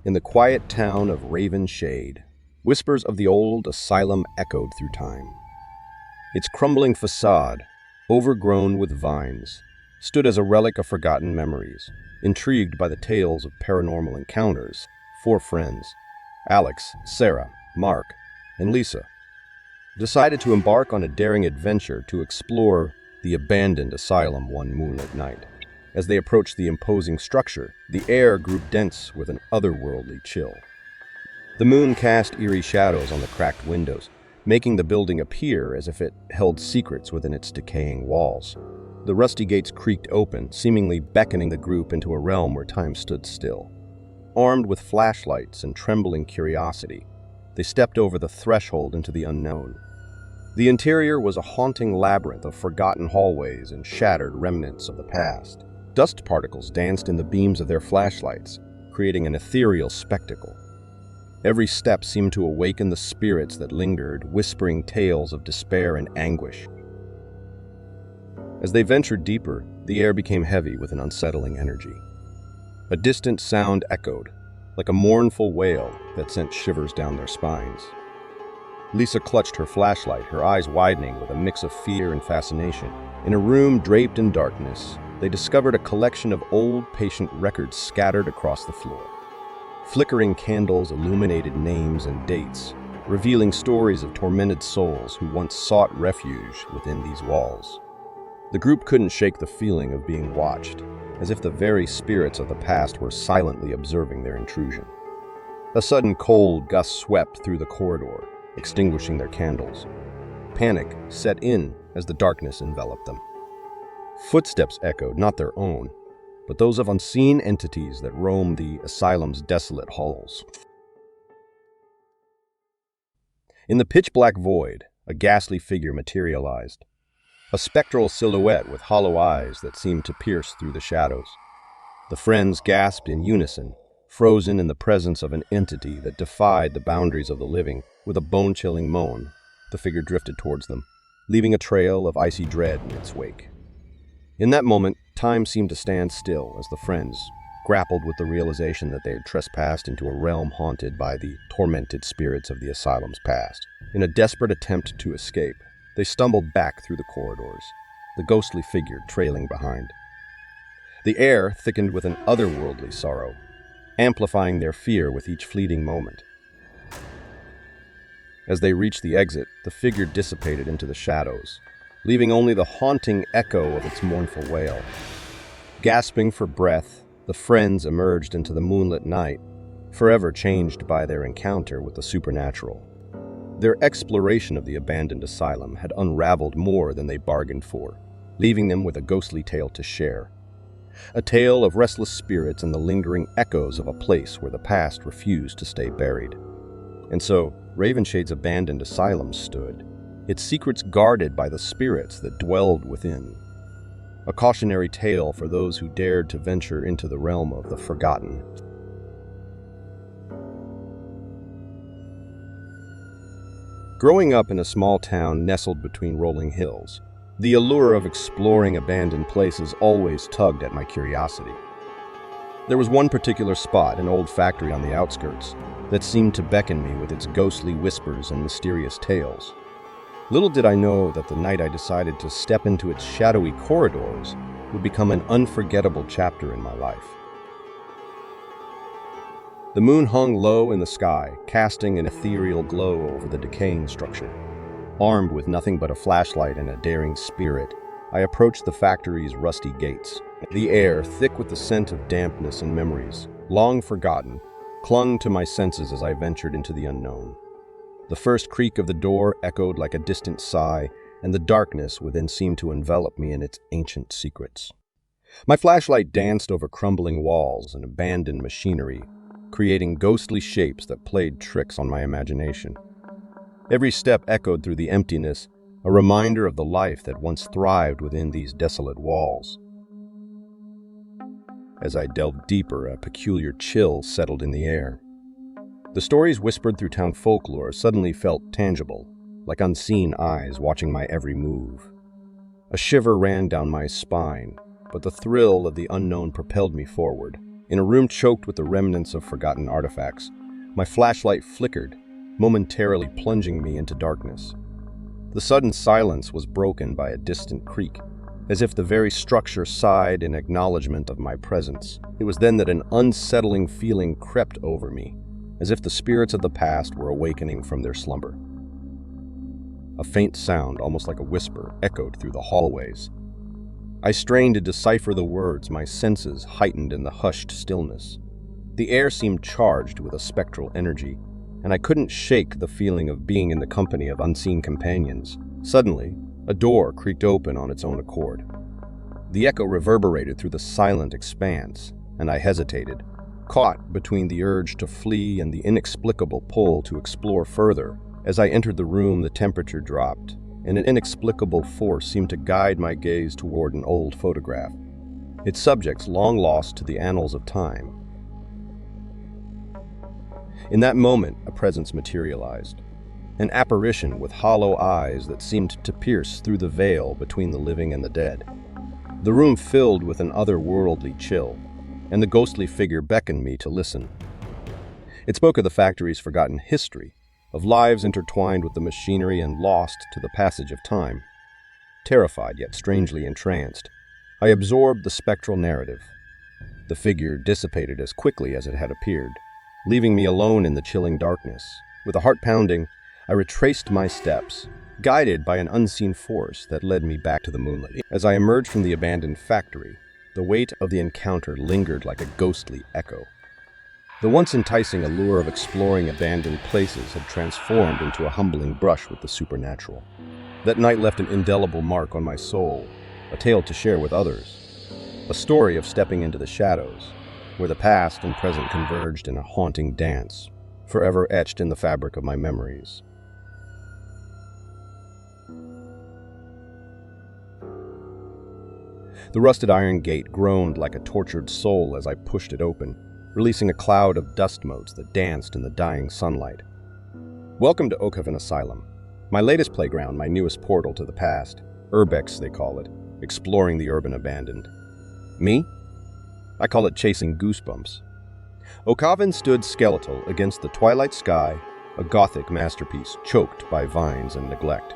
In the quiet town of Raven Shade, whispers of the old asylum echoed through time. Its crumbling facade, overgrown with vines, stood as a relic of forgotten memories. Intrigued by the tales of paranormal encounters, four friends, Alex, Sarah, Mark, and Lisa, decided to embark on a daring adventure to explore the abandoned asylum one moonlit night. As they approached the imposing structure, the air grew dense with an otherworldly chill. The moon cast eerie shadows on the cracked windows, making the building appear as if it held secrets within its decaying walls. The rusty gates creaked open, seemingly beckoning the group into a realm where time stood still. Armed with flashlights and trembling curiosity, they stepped over the threshold into the unknown. The interior was a haunting labyrinth of forgotten hallways and shattered remnants of the past. Dust particles danced in the beams of their flashlights, creating an ethereal spectacle. Every step seemed to awaken the spirits that lingered, whispering tales of despair and anguish. As they ventured deeper, the air became heavy with an unsettling energy. A distant sound echoed, like a mournful wail that sent shivers down their spines. Lisa clutched her flashlight, her eyes widening with a mix of fear and fascination. In a room draped in darkness, they discovered a collection of old patient records scattered across the floor. Flickering candles illuminated names and dates, revealing stories of tormented souls who once sought refuge within these walls. The group couldn't shake the feeling of being watched, as if the very spirits of the past were silently observing their intrusion. A sudden cold gust swept through the corridor, extinguishing their candles. Panic set in as the darkness enveloped them. Footsteps echoed, not their own, but those of unseen entities that roamed the asylum's desolate halls. In the pitch-black void, a ghastly figure materialized. A spectral silhouette with hollow eyes that seemed to pierce through the shadows. The friends gasped in unison, frozen in the presence of an entity that defied the boundaries of the living. With a bone-chilling moan, the figure drifted towards them, leaving a trail of icy dread in its wake. In that moment, time seemed to stand still as the friends grappled with the realization that they had trespassed into a realm haunted by the tormented spirits of the asylum's past. In a desperate attempt to escape, they stumbled back through the corridors, the ghostly figure trailing behind. The air thickened with an otherworldly sorrow, amplifying their fear with each fleeting moment. As they reached the exit, the figure dissipated into the shadows, leaving only the haunting echo of its mournful wail. Gasping for breath, the friends emerged into the moonlit night, forever changed by their encounter with the supernatural. Their exploration of the abandoned asylum had unraveled more than they bargained for, leaving them with a ghostly tale to share. A tale of restless spirits and the lingering echoes of a place where the past refused to stay buried. And so, Ravenshade's abandoned asylum stood, its secrets guarded by the spirits that dwelled within. A cautionary tale for those who dared to venture into the realm of the forgotten. Growing up in a small town nestled between rolling hills, the allure of exploring abandoned places always tugged at my curiosity. There was one particular spot, an old factory on the outskirts, that seemed to beckon me with its ghostly whispers and mysterious tales. Little did I know that the night I decided to step into its shadowy corridors would become an unforgettable chapter in my life. The moon hung low in the sky, casting an ethereal glow over the decaying structure. Armed with nothing but a flashlight and a daring spirit, I approached the factory's rusty gates. The air, thick with the scent of dampness and memories, long forgotten, clung to my senses as I ventured into the unknown. The first creak of the door echoed like a distant sigh, and the darkness within seemed to envelop me in its ancient secrets. My flashlight danced over crumbling walls and abandoned machinery, creating ghostly shapes that played tricks on my imagination. Every step echoed through the emptiness, a reminder of the life that once thrived within these desolate walls. As I delved deeper, a peculiar chill settled in the air. The stories whispered through town folklore suddenly felt tangible, like unseen eyes watching my every move. A shiver ran down my spine, but the thrill of the unknown propelled me forward. In a room choked with the remnants of forgotten artifacts, my flashlight flickered, momentarily plunging me into darkness. The sudden silence was broken by a distant creak, as if the very structure sighed in acknowledgement of my presence. It was then that an unsettling feeling crept over me, as if the spirits of the past were awakening from their slumber. A faint sound, almost like a whisper, echoed through the hallways. I strained to decipher the words, my senses heightened in the hushed stillness. The air seemed charged with a spectral energy, and I couldn't shake the feeling of being in the company of unseen companions. Suddenly, a door creaked open on its own accord. The echo reverberated through the silent expanse, and I hesitated, caught between the urge to flee and the inexplicable pull to explore further. As I entered the room, the temperature dropped, and an inexplicable force seemed to guide my gaze toward an old photograph, its subjects long lost to the annals of time. In that moment, a presence materialized, an apparition with hollow eyes that seemed to pierce through the veil between the living and the dead. The room filled with an otherworldly chill, and the ghostly figure beckoned me to listen. It spoke of the factory's forgotten history, of lives intertwined with the machinery and lost to the passage of time. Terrified yet strangely entranced, I absorbed the spectral narrative. The figure dissipated as quickly as it had appeared, leaving me alone in the chilling darkness. With a heart pounding, I retraced my steps, guided by an unseen force that led me back to the moonlight. As I emerged from the abandoned factory, the weight of the encounter lingered like a ghostly echo. The once enticing allure of exploring abandoned places had transformed into a humbling brush with the supernatural. That night left an indelible mark on my soul, a tale to share with others, a story of stepping into the shadows, where the past and present converged in a haunting dance, forever etched in the fabric of my memories. The rusted iron gate groaned like a tortured soul as I pushed it open, releasing a cloud of dust motes that danced in the dying sunlight. Welcome to Oakhaven Asylum, my latest playground, my newest portal to the past. Urbex, they call it, exploring the urban abandoned. Me? I call it chasing goosebumps. Oakhaven stood skeletal against the twilight sky, a Gothic masterpiece choked by vines and neglect.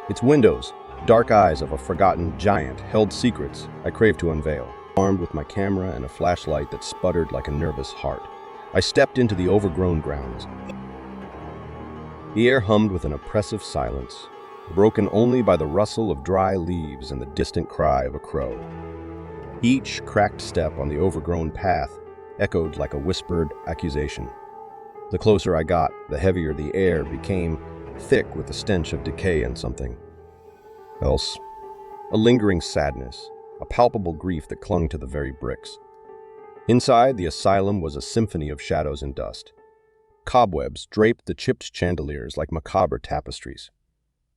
Its windows, dark eyes of a forgotten giant, held secrets I craved to unveil. Armed with my camera and a flashlight that sputtered like a nervous heart, I stepped into the overgrown grounds. The air hummed with an oppressive silence, broken only by the rustle of dry leaves and the distant cry of a crow. Each cracked step on the overgrown path echoed like a whispered accusation. The closer I got, the heavier the air became, thick with the stench of decay and something else. A lingering sadness, a palpable grief that clung to the very bricks. Inside, the asylum was a symphony of shadows and dust. Cobwebs draped the chipped chandeliers like macabre tapestries.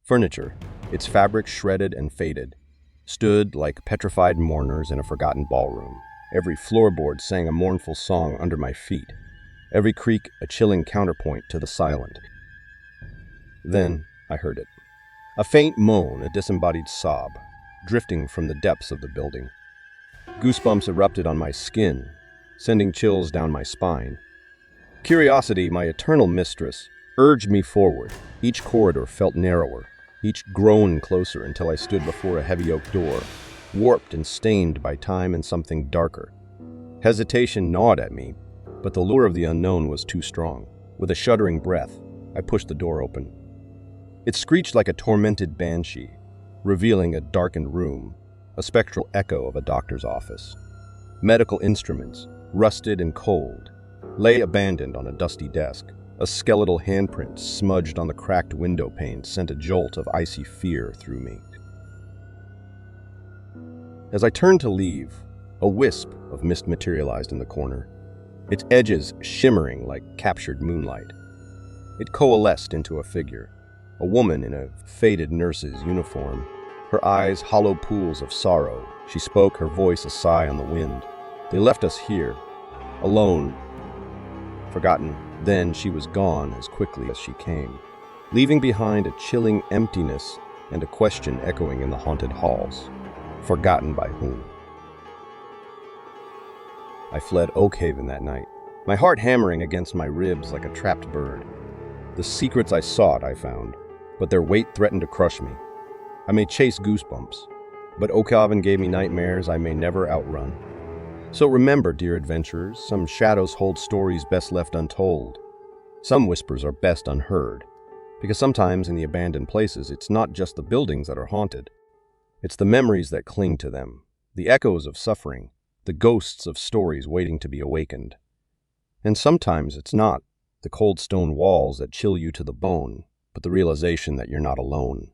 Furniture, its fabric shredded and faded, stood like petrified mourners in a forgotten ballroom. Every floorboard sang a mournful song under my feet, every creak a chilling counterpoint to the silent. Then I heard it. A faint moan, a disembodied sob, drifting from the depths of the building. Goosebumps erupted on my skin, sending chills down my spine. Curiosity, my eternal mistress, urged me forward. Each corridor felt narrower, each groan closer until I stood before a heavy oak door, warped and stained by time and something darker. Hesitation gnawed at me, but the lure of the unknown was too strong. With a shuddering breath, I pushed the door open. It screeched like a tormented banshee, revealing a darkened room, a spectral echo of a doctor's office. Medical instruments, rusted and cold, lay abandoned on a dusty desk. A skeletal handprint smudged on the cracked window pane sent a jolt of icy fear through me. As I turned to leave, a wisp of mist materialized in the corner, its edges shimmering like captured moonlight. It coalesced into a figure, a woman in a faded nurse's uniform, her eyes hollow pools of sorrow. She spoke, her voice a sigh on the wind. They left us here, alone, forgotten. Then she was gone as quickly as she came, leaving behind a chilling emptiness and a question echoing in the haunted halls. Forgotten by whom? I fled Oakhaven that night, my heart hammering against my ribs like a trapped bird. The secrets I sought I found, but their weight threatened to crush me. I may chase goosebumps, but Oakhaven gave me nightmares I may never outrun. So remember, dear adventurers, some shadows hold stories best left untold. Some whispers are best unheard, because sometimes in the abandoned places, it's not just the buildings that are haunted. It's the memories that cling to them, the echoes of suffering, the ghosts of stories waiting to be awakened. And sometimes it's not the cold stone walls that chill you to the bone, but the realization that you're not alone.